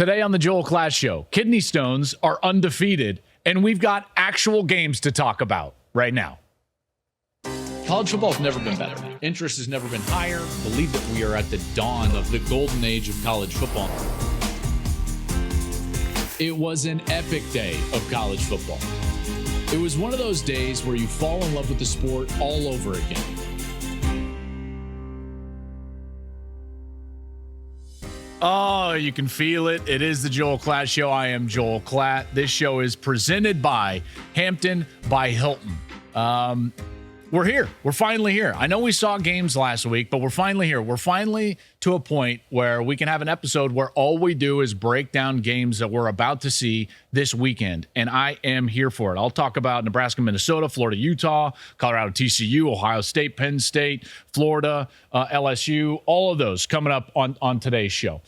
Today on the Joel Klatt Show, kidney stones are undefeated, and we've got actual games to talk about right now. College football has never been better. Interest has never been higher. I believe that we are at the dawn of the golden age of college football. It was an epic day of college football. It was one of those days where you fall in love with the sport all over again. Oh, you can feel it. It is the Joel Klatt Show. I am Joel Klatt. This show is presented by Hampton by Hilton. We're here. We're finally here. I know we saw games last week, but we're finally here. We're finally to a point where we can have an episode where all we do is break down games that we're about to see this weekend, and I am here for it. I'll talk about Nebraska, Minnesota, Florida, Utah, Colorado, TCU, Ohio State, Penn State, Florida, LSU, all of those coming up on today's show.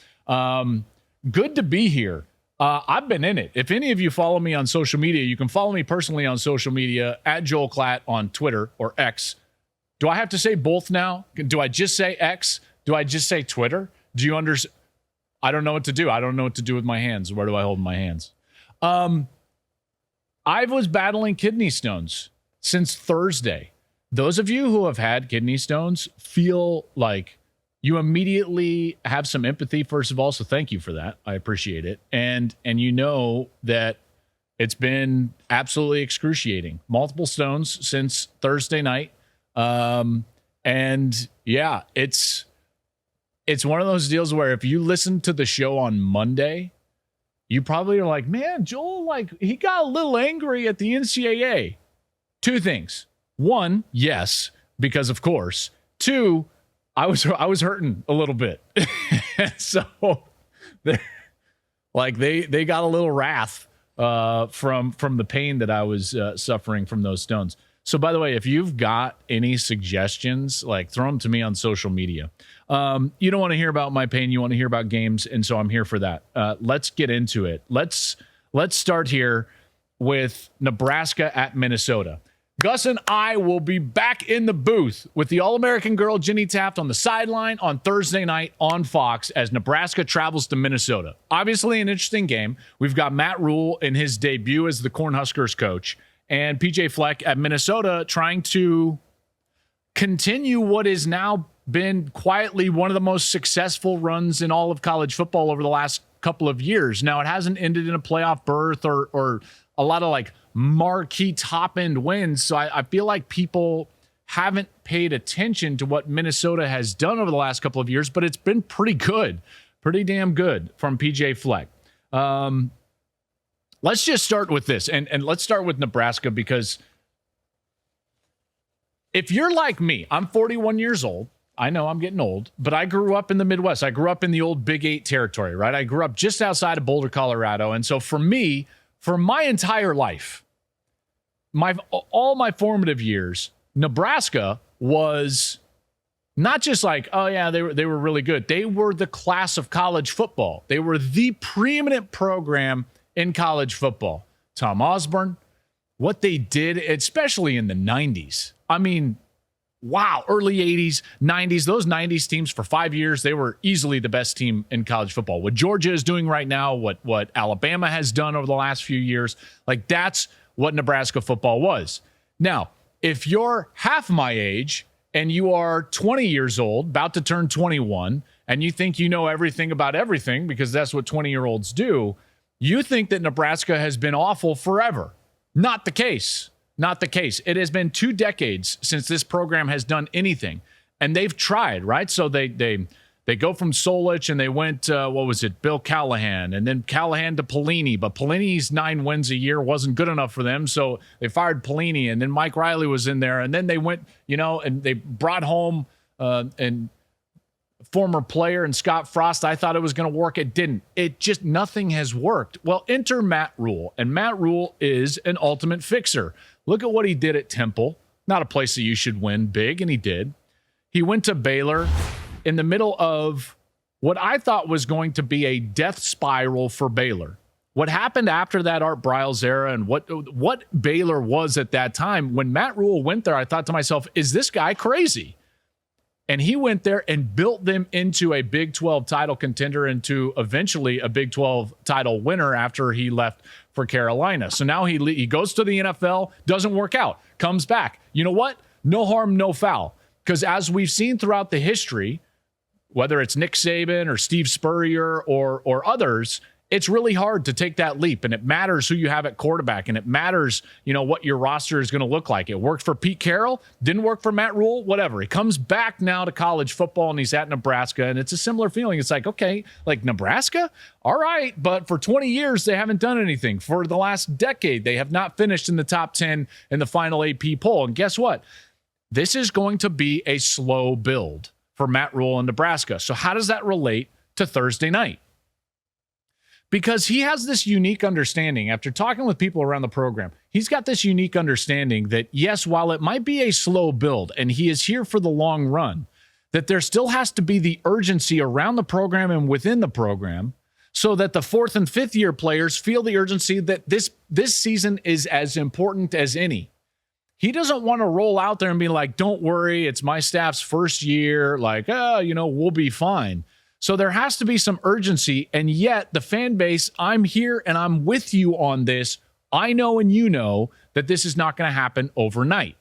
Good to be here. I've been in it. If any of you follow me on social media, you can follow me personally on social media at Joel Klatt on Twitter or X. Do I have to say both now? Do I just say X? Do I just say Twitter? Do you understand? I don't know what to do. I don't know what to do with my hands. Where do I hold my hands? I was battling kidney stones since Thursday. Those of you who have had kidney stones feel like you immediately have some empathy, first of all, so thank you for that. I appreciate it. And you know that it's been absolutely excruciating. Multiple stones since Thursday night. And yeah, it's one of those deals where if you listen to the show on Monday, you probably are like, man, Joel, he got a little angry at the NCAA. Two things. One, yes, because of course. Two, I was hurting a little bit. So they got a little wrath from the pain that I was suffering from those stones. So by the way, if you've got any suggestions, throw them to me on social media. You don't want to hear about my pain, you want to hear about games, and so I'm here for that. Let's get into it. Let's start here with Nebraska at Minnesota. Gus and I will be back in the booth with the All-American girl, Ginny Taft, on the sideline on Thursday night on Fox as Nebraska travels to Minnesota. Obviously an interesting game. We've got Matt Rhule in his debut as the Cornhuskers coach, and PJ Fleck at Minnesota trying to continue what has now been quietly one of the most successful runs in all of college football over the last couple of years. Now, it hasn't ended in a playoff berth or a lot of marquee top-end wins. So I feel like people haven't paid attention to what Minnesota has done over the last couple of years, but it's been pretty good, pretty damn good from PJ Fleck. Let's just start with this, and let's start with Nebraska, because if you're like me, I'm 41 years old. I know I'm getting old, but I grew up in the Midwest. I grew up in the old Big 8 territory, right? I grew up just outside of Boulder, Colorado. And so for me, for my entire life, all my formative years, Nebraska was not just oh yeah, they were really good. They were the class of college football. They were the preeminent program in college football. Tom Osborne, what they did, especially in the 90s. I mean, wow, early 80s, 90s, those 90s teams for 5 years, they were easily the best team in college football. What Georgia is doing right now, what Alabama has done over the last few years, that's what Nebraska football was. Now, if you're half my age and you are 20 years old, about to turn 21, and you think you know everything about everything because that's what 20-year-olds do, you think that Nebraska has been awful forever. Not the case. Not the case. It has been 2 decades since this program has done anything, and they've tried, right? So they go from Solich, and they went, Bill Callahan, and then Callahan to Pelini, but Pelini's 9 wins a year wasn't good enough for them, so they fired Pelini, and then Mike Riley was in there, and then they went, and they brought home and former player and Scott Frost. I thought it was going to work. It didn't. Nothing has worked. Well, enter Matt Rhule, and Matt Rhule is an ultimate fixer. Look at what he did at Temple. Not a place that you should win big, and he did. He went to Baylor in the middle of what I thought was going to be a death spiral for Baylor. What happened after that Art Briles era and what Baylor was at that time, when Matt Rhule went there, I thought to myself, is this guy crazy? And he went there and built them into a Big 12 title contender, into eventually a Big 12 title winner after he left for Carolina. So now he goes to the NFL, doesn't work out, comes back. You know what? No harm, no foul. Because as we've seen throughout the history, whether it's Nick Saban or Steve Spurrier or others, it's really hard to take that leap, and it matters who you have at quarterback, and it matters, what your roster is going to look like. It worked for Pete Carroll, didn't work for Matt Rhule, whatever. He comes back now to college football, and he's at Nebraska, and it's a similar feeling. It's like, okay, like Nebraska? All right, but for 20 years, they haven't done anything. For the last decade, they have not finished in the top 10 in the final AP poll, and guess what? This is going to be a slow build for Matt Rhule in Nebraska. So how does that relate to Thursday night? Because he has this unique understanding, after talking with people around the program, he's got this unique understanding that, yes, while it might be a slow build and he is here for the long run, that there still has to be the urgency around the program and within the program so that the 4th and 5th year players feel the urgency that this season is as important as any. He doesn't want to roll out there and be like, don't worry, it's my staff's first year, like, we'll be fine. So there has to be some urgency, and yet the fan base, I'm here and I'm with you on this. I know and you know that this is not going to happen overnight.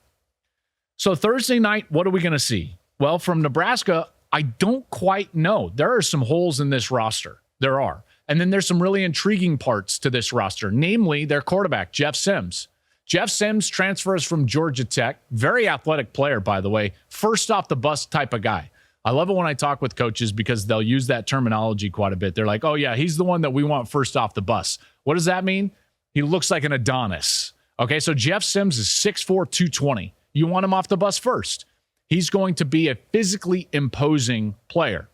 So Thursday night, what are we going to see? Well, from Nebraska, I don't quite know. There are some holes in this roster. There are. And then there's some really intriguing parts to this roster, namely their quarterback, Jeff Sims. Jeff Sims transfers from Georgia Tech. Very athletic player, by the way. First off the bus type of guy. I love it when I talk with coaches because they'll use that terminology quite a bit. They're like, oh, yeah, he's the one that we want first off the bus. What does that mean? He looks like an Adonis. Okay, so Jeff Sims is 6'4", 220. You want him off the bus first. He's going to be a physically imposing player.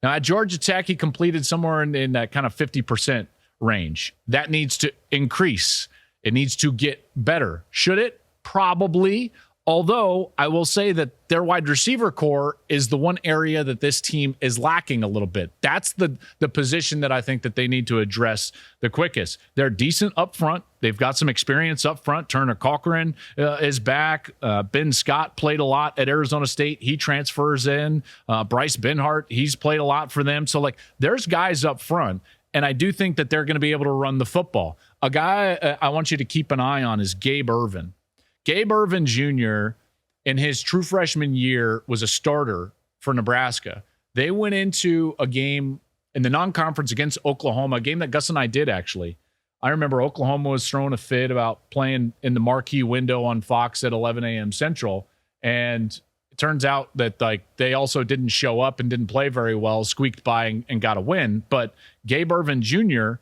Now, at Georgia Tech, he completed somewhere in that kind of 50% range. That needs to increase. It needs to get better. Should it? Probably. Although I will say that their wide receiver core is the one area that this team is lacking a little bit. That's the position that I think that they need to address the quickest. They're decent up front. They've got some experience up front. Turner Cochran is back. Ben Scott played a lot at Arizona State. He transfers in. Bryce Benhart, he's played a lot for them. So, there's guys up front, and I do think that they're going to be able to run the football. A guy I want you to keep an eye on is Gabe Ervin. Gabe Ervin Jr. in his true freshman year was a starter for Nebraska. They went into a game in the non-conference against Oklahoma, a game that Gus and I did, actually. I remember Oklahoma was throwing a fit about playing in the marquee window on Fox at 11 a.m. Central, and it turns out that they also didn't show up and didn't play very well, squeaked by and got a win. But Gabe Ervin Jr.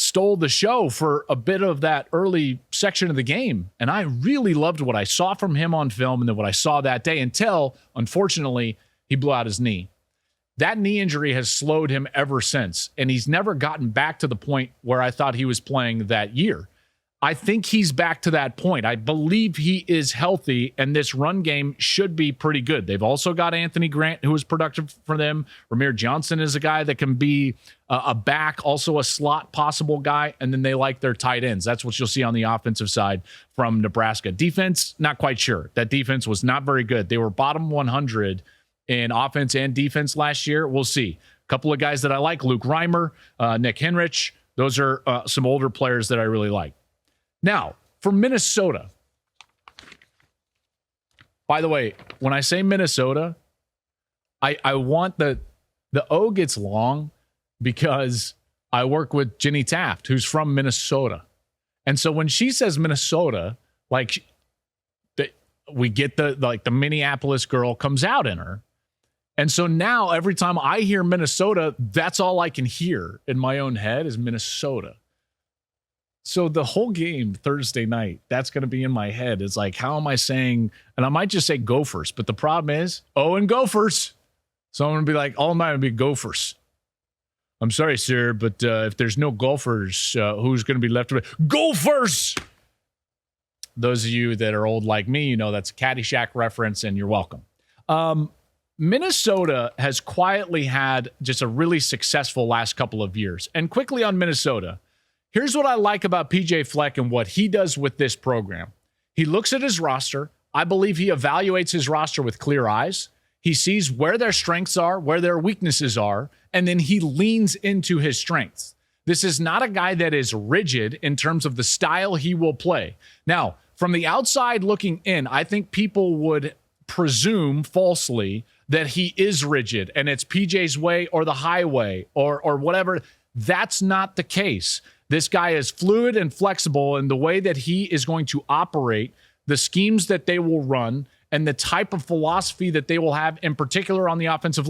stole the show for a bit of that early section of the game. And I really loved what I saw from him on film and then what I saw that day until, unfortunately, he blew out his knee. That knee injury has slowed him ever since, and he's never gotten back to the point where I thought he was playing that year. I think he's back to that point. I believe he is healthy, and this run game should be pretty good. They've also got Anthony Grant, who is productive for them. Ramir Johnson is a guy that can be a back, also a slot possible guy, and then they like their tight ends. That's what you'll see on the offensive side from Nebraska. Defense, not quite sure. That defense was not very good. They were bottom 100 in offense and defense last year. We'll see. A couple of guys that I like, Luke Reimer, Nick Henrich. Those are some older players that I really like. Now, for Minnesota, by the way, when I say Minnesota, I want the O gets long because I work with Jenny Taft, who's from Minnesota. And so when she says Minnesota, we get the Minneapolis girl comes out in her. And so now every time I hear Minnesota, that's all I can hear in my own head is Minnesota. So the whole game Thursday night, that's going to be in my head. It's like, how am I saying, and I might just say Gophers, but the problem is, and Gophers. So I'm going to be like, all night going to be Gophers. I'm sorry, sir, but if there's no Gophers, who's going to be left? Gophers! Those of you that are old like me, that's a Caddyshack reference, and you're welcome. Minnesota has quietly had just a really successful last couple of years. And quickly on Minnesota, here's what I like about PJ Fleck and what he does with this program. He looks at his roster. I believe he evaluates his roster with clear eyes. He sees where their strengths are, where their weaknesses are, and then he leans into his strengths. This is not a guy that is rigid in terms of the style he will play. Now, from the outside looking in, I think people would presume falsely that he is rigid and it's PJ's way or the highway or whatever. That's not the case. This guy is fluid and flexible in the way that he is going to operate, the schemes that they will run, and the type of philosophy that they will have, in particular on the offensive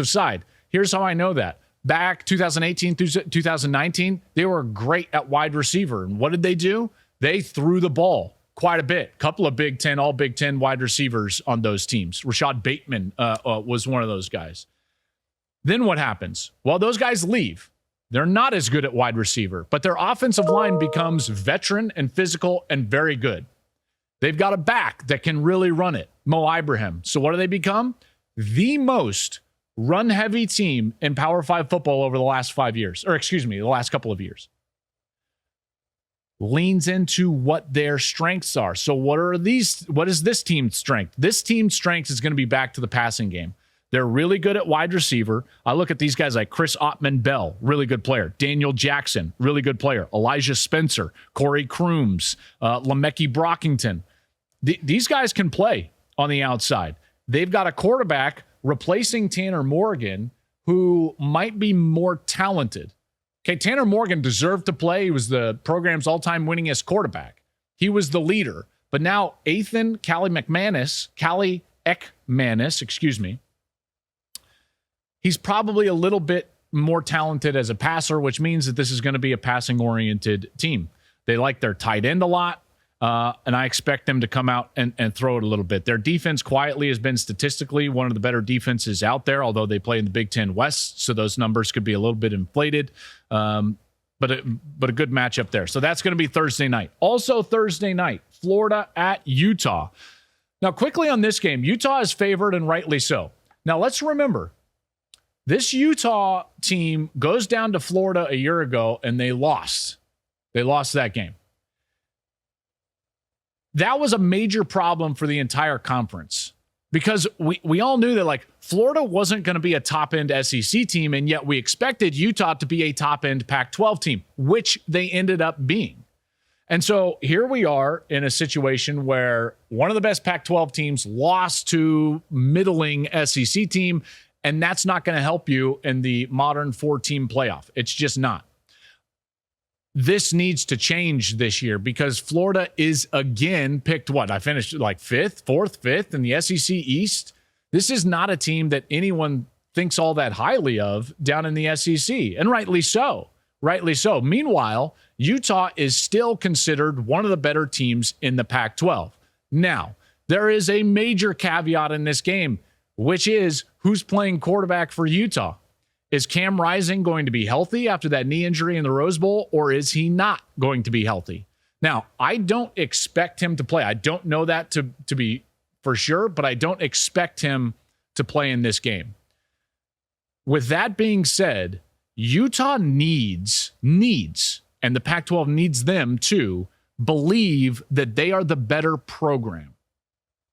side. Here's how I know that. Back 2018 through 2019, they were great at wide receiver. And what did they do? They threw the ball quite a bit. Couple of Big Ten, all Big Ten wide receivers on those teams. Rashad Bateman was one of those guys. Then what happens? Well, those guys leave. They're not as good at wide receiver, but their offensive line becomes veteran and physical and very good. They've got a back that can really run it, Mo Ibrahim. So what do they become? The most run-heavy team in Power 5 football over the last 5 years, or excuse me, the last couple of years. Leans into what their strengths are. So what is this team's strength? This team's strength is going to be back to the passing game. They're really good at wide receiver. I look at these guys like Chris Ottman-Bell, really good player. Daniel Jackson, really good player. Elijah Spencer, Corey Crooms, Lemeki Brockington. These guys can play on the outside. They've got a quarterback replacing Tanner Morgan who might be more talented. Okay, Tanner Morgan deserved to play. He was the program's all-time winningest quarterback. He was the leader. But now Ethan Callie Ekmanis, excuse me, he's probably a little bit more talented as a passer, which means that this is going to be a passing-oriented team. They like their tight end a lot. And I expect them to come out and throw it a little bit. Their defense quietly has been statistically one of the better defenses out there, although they play in the Big Ten West, so those numbers could be a little bit inflated. But a good matchup there. So that's going to be Thursday night. Also Thursday night, Florida at Utah. Now, quickly on this game, Utah is favored and rightly so. Now, let's remember, this Utah team goes down to Florida a year ago, and they lost. They lost that game. That was a major problem for the entire conference because we all knew that like Florida wasn't going to be a top-end SEC team, and yet we expected Utah to be a top-end Pac-12 team, which they ended up being. And so here we are in a situation where one of the best Pac-12 teams lost to middling SEC team, and that's not going to help you in the modern 4-team playoff. It's just not. This needs to change this year because Florida is again picked what? I finished like fifth in the SEC East. This is not a team that anyone thinks all that highly of down in the SEC, and rightly so. Rightly so. Meanwhile, Utah is still considered one of the better teams in the Pac-12. Now, there is a major caveat in this game, which is who's playing quarterback for Utah. Is Cam Rising going to be healthy after that knee injury in the Rose Bowl, or is he not going to be healthy? Now, I don't expect him to play. I don't know that to be for sure, but I don't expect him to play in this game. With that being said, Utah needs, and the Pac-12 needs them to believe that they are the better program.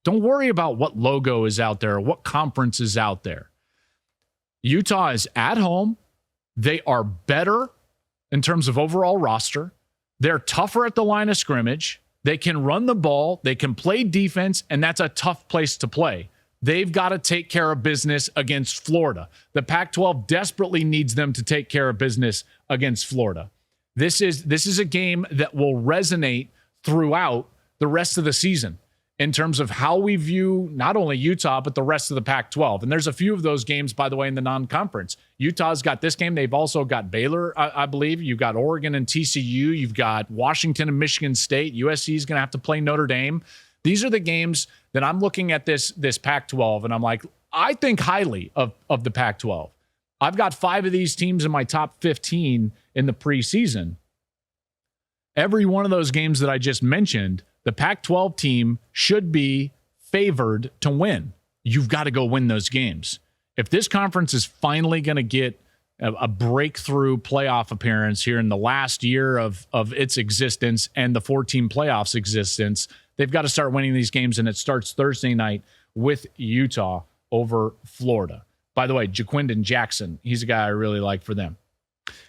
Don't worry about what logo is out there or what conference is out there. Utah is at home. They are better in terms of overall roster. They're tougher at the line of scrimmage. They can run the ball. They can play defense, and that's a tough place to play. They've got to take care of business against Florida. The Pac-12 desperately needs them to take care of business against Florida. This is a game that will resonate throughout the rest of the season in terms of how we view not only Utah, but the rest of the Pac-12. And there's a few of those games, by the way, in the non-conference. Utah's got this game. They've also got Baylor, I believe. You've got Oregon and TCU. You've got Washington and Michigan State. USC is going to have to play Notre Dame. These are the games that I'm looking at this Pac-12, and I'm like, I think highly of the Pac-12. I've got 5 of these teams in my top 15 in the preseason. Every one of those games that I just mentioned, the Pac-12 team should be favored to win. You've got to go win those games. If this conference is finally going to get a breakthrough playoff appearance here in the last year of its existence and the 4-team playoffs existence, they've got to start winning these games, and it starts Thursday night with Utah over Florida. By the way, Jaquindon Jackson, he's a guy I really like for them.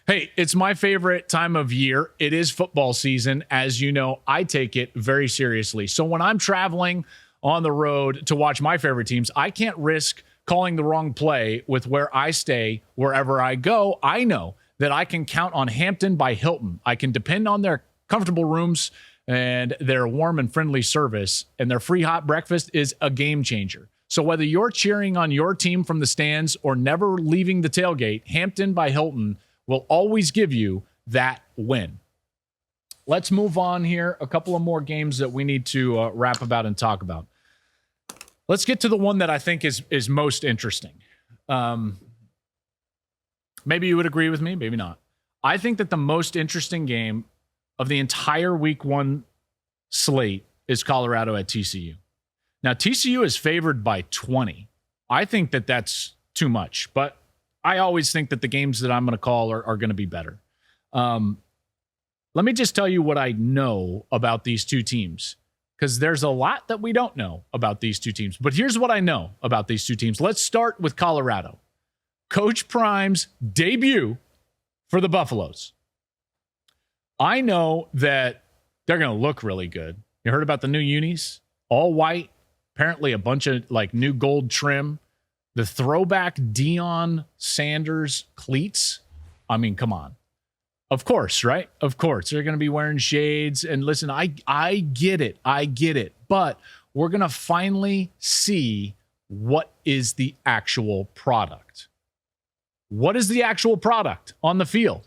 Hey, it's my favorite time of year. It is football season. As you know, I take it very seriously. So when I'm traveling on the road to watch my favorite teams, I can't risk calling the wrong play with where I stay wherever I go. I know that I can count on Hampton by Hilton. I can depend on their comfortable rooms and their warm and friendly service, and their free hot breakfast is a game changer. So whether you're cheering on your team from the stands or never leaving the tailgate, Hampton by Hilton will always give you that win. Let's move on here. A couple of more games that we need to wrap about and talk about. Let's get to the one that I think is most interesting. Maybe you would agree with me, maybe not. I think that the most interesting game of the entire week one slate is Colorado at TCU. Now, TCU is favored by 20. I think that that's too much, but I always think that the games that I'm going to call are going to be better. Let me just tell you what I know about these two teams, because there's a lot that we don't know about these two teams. But here's what I know about these two teams. Let's start with Colorado. Coach Prime's debut for the Buffaloes. I know that they're going to look really good. You heard about the new unis? All white. Apparently a bunch of like new gold trim. The throwback Deion Sanders cleats. I mean, come on. Of course, right? Of course. They're going to be wearing shades. And listen, I get it. I get it. But we're going to finally see what is the actual product. What is the actual product on the field?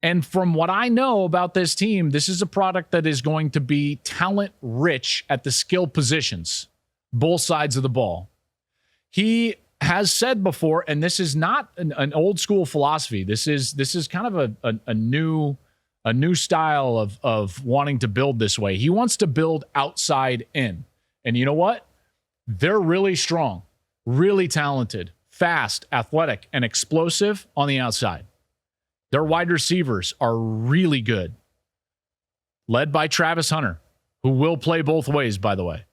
And from what I know about this team, this is a product that is going to be talent rich at the skill positions, both sides of the ball. He has said before, and this is not an old school philosophy. This is kind of a new style of wanting to build this way. He wants to build outside in. And you know what? They're really strong, really talented, fast, athletic, and explosive on the outside. Their wide receivers are really good, led by Travis Hunter, who will play both ways, by the way.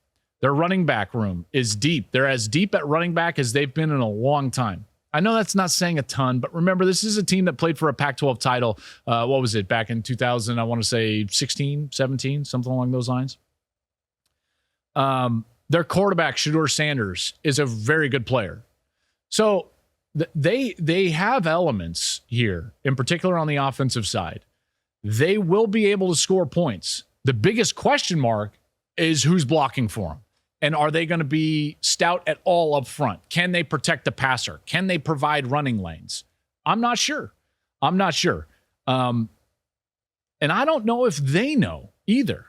Their running back room is deep. They're as deep at running back as they've been in a long time. I know that's not saying a ton, but remember, this is a team that played for a Pac-12 title. What was it, back in 2000, I want to say 16, 17, something along those lines. Their quarterback, Shedeur Sanders, is a very good player. So they have elements here, in particular on the offensive side. They will be able to score points. The biggest question mark is who's blocking for them. And are they going to be stout at all up front? Can they protect the passer? Can they provide running lanes? I'm not sure. And I don't know if they know either.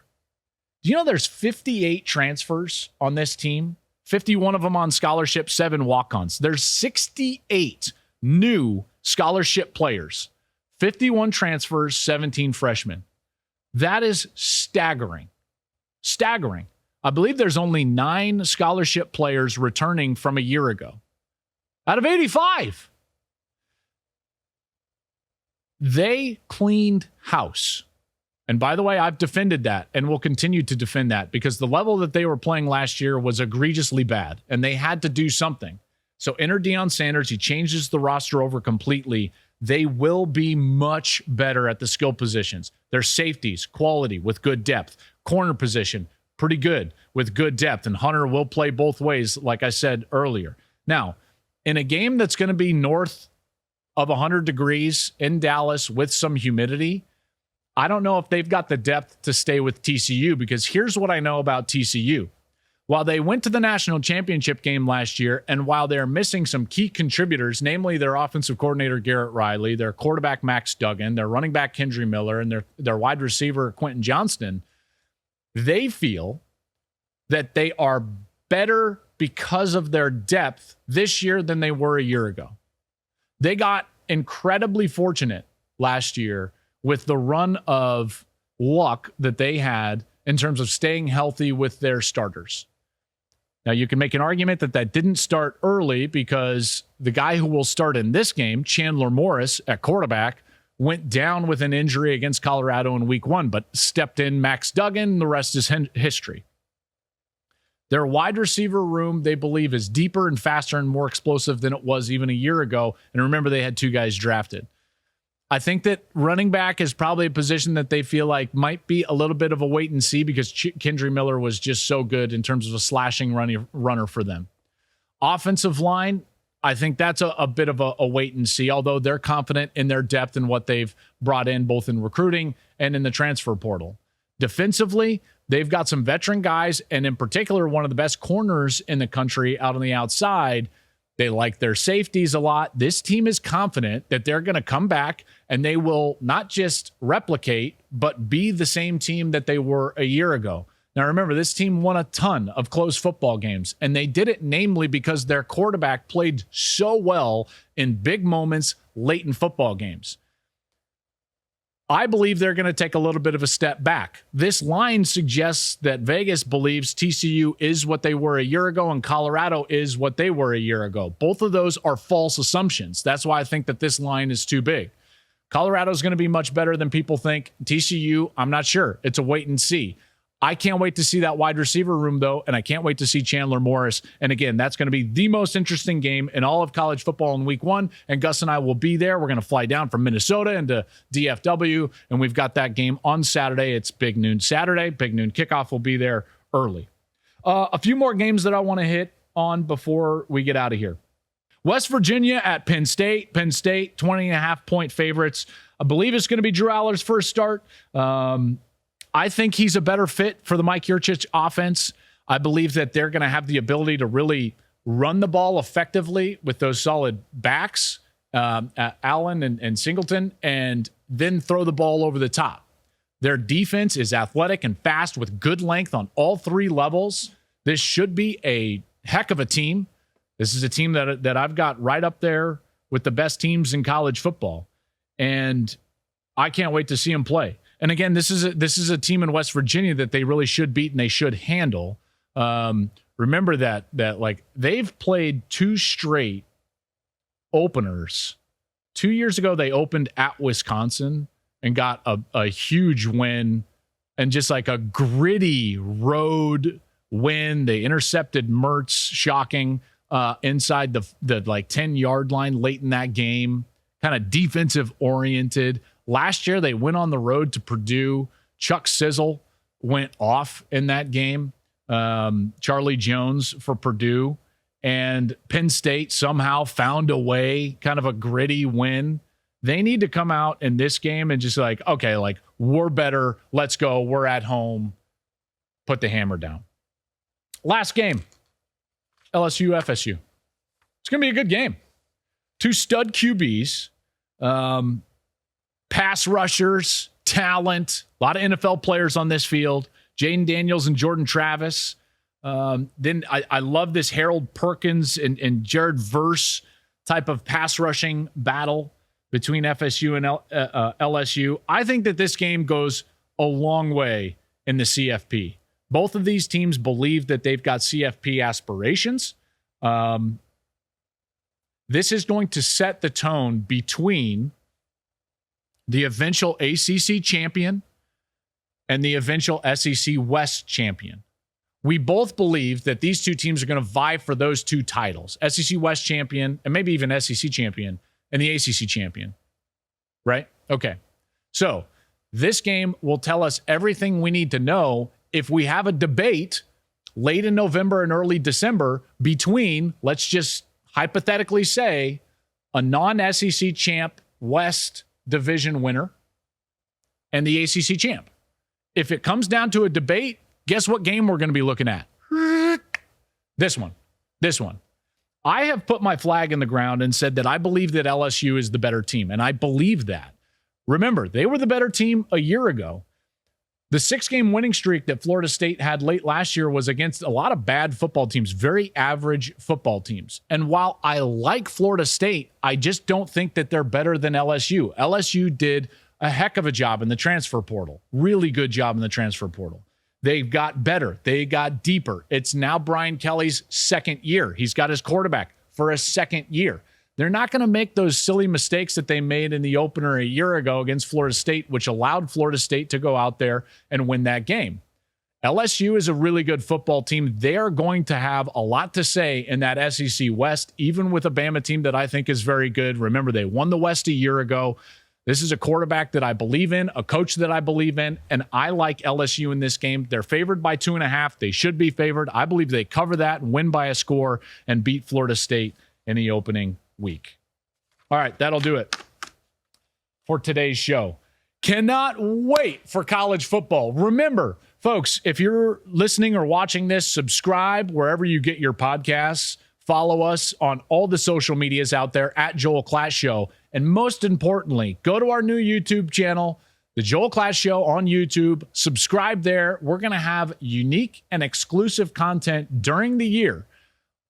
Do you know there's 58 transfers on this team? 51 of them on scholarship, 7 walk-ons. There's 68 new scholarship players. 51 transfers, 17 freshmen. That is staggering. Staggering. I believe there's only 9 scholarship players returning from a year ago out of 85. They cleaned house. And by the way, I've defended that and will continue to defend that because the level that they were playing last year was egregiously bad and they had to do something. So enter Deion Sanders. He changes the roster over completely. They will be much better at the skill positions. Their safeties, quality with good depth. Corner position, pretty good with good depth. And Hunter will play both ways, like I said earlier. Now, in a game that's going to be north of 100 degrees in Dallas with some humidity, I don't know if they've got the depth to stay with TCU, because here's what I know about TCU. While they went to the national championship game last year, and while they're missing some key contributors, namely their offensive coordinator, Garrett Riley, their quarterback, Max Duggan, their running back, Kendry Miller, and their wide receiver, Quentin Johnston, they feel that they are better because of their depth this year than they were a year ago. They got incredibly fortunate last year with the run of luck that they had in terms of staying healthy with their starters. Now, you can make an argument that didn't start early because the guy who will start in this game, Chandler Morris at quarterback, went down with an injury against Colorado in week 1, but stepped in Max Duggan, and the rest is history. Their wide receiver room, they believe, is deeper and faster and more explosive than it was even a year ago. And remember, they had 2 guys drafted. I think that running back is probably a position that they feel like might be a little bit of a wait and see because Kendry Miller was just so good in terms of a slashing runner for them. Offensive line, I think that's a bit of a wait and see, although they're confident in their depth and what they've brought in both in recruiting and in the transfer portal. Defensively, they've got some veteran guys, and in particular, one of the best corners in the country out on the outside. They like their safeties a lot. This team is confident that they're going to come back and they will not just replicate, but be the same team that they were a year ago. Now, remember, this team won a ton of close football games, and they did it namely because their quarterback played so well in big moments late in football games. I believe they're going to take a little bit of a step back. This line suggests that Vegas believes TCU is what they were a year ago and Colorado is what they were a year ago. Both of those are false assumptions. That's why I think that this line is too big. Colorado is going to be much better than people think. TCU, I'm not sure. It's a wait and see. I can't wait to see that wide receiver room, though, and I can't wait to see Chandler Morris. And again, that's going to be the most interesting game in all of college football in week 1, and Gus and I will be there. We're going to fly down from Minnesota into DFW, and we've got that game on Saturday. It's big noon Saturday. Big noon kickoff will be there early. A few more games that I want to hit on before we get out of here. West Virginia at Penn State. Penn State, 20.5-point favorites. I believe it's going to be Drew Allar's first start. I think he's a better fit for the Mike Yurcich offense. I believe that they're going to have the ability to really run the ball effectively with those solid backs, Allen and Singleton, and then throw the ball over the top. Their defense is athletic and fast with good length on all 3 levels. This should be a heck of a team. This is a team that I've got right up there with the best teams in college football, and I can't wait to see them play. And again, this is a team in West Virginia that they really should beat and they should handle. Remember that like they've played 2 straight openers. 2 years ago, they opened at Wisconsin and got a huge win and just like a gritty road win. They intercepted Mertz, shocking, inside the like 10-yard line late in that game, kind of defensive oriented. Last year, they went on the road to Purdue. Chuck Sizzle went off in that game. Charlie Jones for Purdue. And Penn State somehow found a way, kind of a gritty win. They need to come out in this game and just like, okay, like, we're better. Let's go. We're at home. Put the hammer down. Last game, LSU, FSU. It's going to be a good game. 2 stud QBs. Pass rushers, talent, a lot of NFL players on this field. Jaden Daniels and Jordan Travis. Then I love this Harold Perkins and Jared Verse type of pass rushing battle between FSU and LSU. I think that this game goes a long way in the CFP. Both of these teams believe that they've got CFP aspirations. This is going to set the tone between the eventual ACC champion and the eventual SEC West champion. We both believe that these 2 teams are going to vie for those 2 titles, SEC West champion and maybe even SEC champion and the ACC champion, right? Okay. So this game will tell us everything we need to know if we have a debate late in November and early December between, let's just hypothetically say, a non-SEC champ West division winner and the ACC champ. If it comes down to a debate, guess what game we're going to be looking at? This one. I have put my flag in the ground and said that I believe that LSU is the better team, and I believe that. Remember, they were the better team a year ago. The 6-game winning streak that Florida State had late last year was against a lot of bad football teams, very average football teams. And while I like Florida State, I just don't think that they're better than LSU. LSU did a heck of a job in the transfer portal. Really good job in the transfer portal. They got better. They got deeper. It's now Brian Kelly's 2nd year. He's got his quarterback for a 2nd year. They're not going to make those silly mistakes that they made in the opener a year ago against Florida State, which allowed Florida State to go out there and win that game. LSU is a really good football team. They are going to have a lot to say in that SEC West, even with a Bama team that I think is very good. Remember, they won the West a year ago. This is a quarterback that I believe in, a coach that I believe in, and I like LSU in this game. They're favored by 2.5. They should be favored. I believe they cover that and win by a score and beat Florida State in the opening week. All right, that'll do it for today's show. Cannot wait for college football. Remember, folks, if you're listening or watching this, subscribe wherever you get your podcasts. Follow us on all the social medias out there at Joel Klatt Show. And most importantly, go to our new YouTube channel, The Joel Klatt Show on YouTube. Subscribe there. We're going to have unique and exclusive content during the year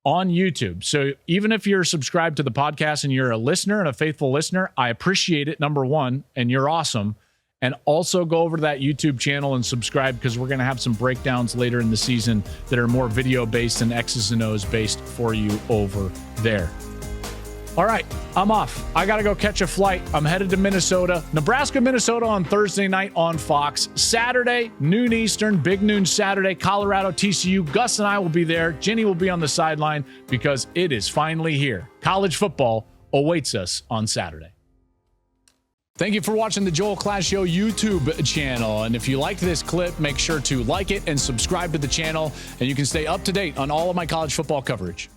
on YouTube. So even if you're subscribed to the podcast and you're a listener and a faithful listener, I appreciate it, number one, and you're awesome. And also go over to that YouTube channel and subscribe, because we're going to have some breakdowns later in the season that are more video-based and X's and O's based for you over there. All right, I'm off. I got to go catch a flight. I'm headed to Minnesota. Nebraska, Minnesota on Thursday night on Fox. Saturday, noon Eastern, big noon Saturday, Colorado, TCU. Gus and I will be there. Jenny will be on the sideline because it is finally here. College football awaits us on Saturday. Thank you for watching the Joel Klatt Show YouTube channel. And if you liked this clip, make sure to like it and subscribe to the channel, and you can stay up to date on all of my college football coverage.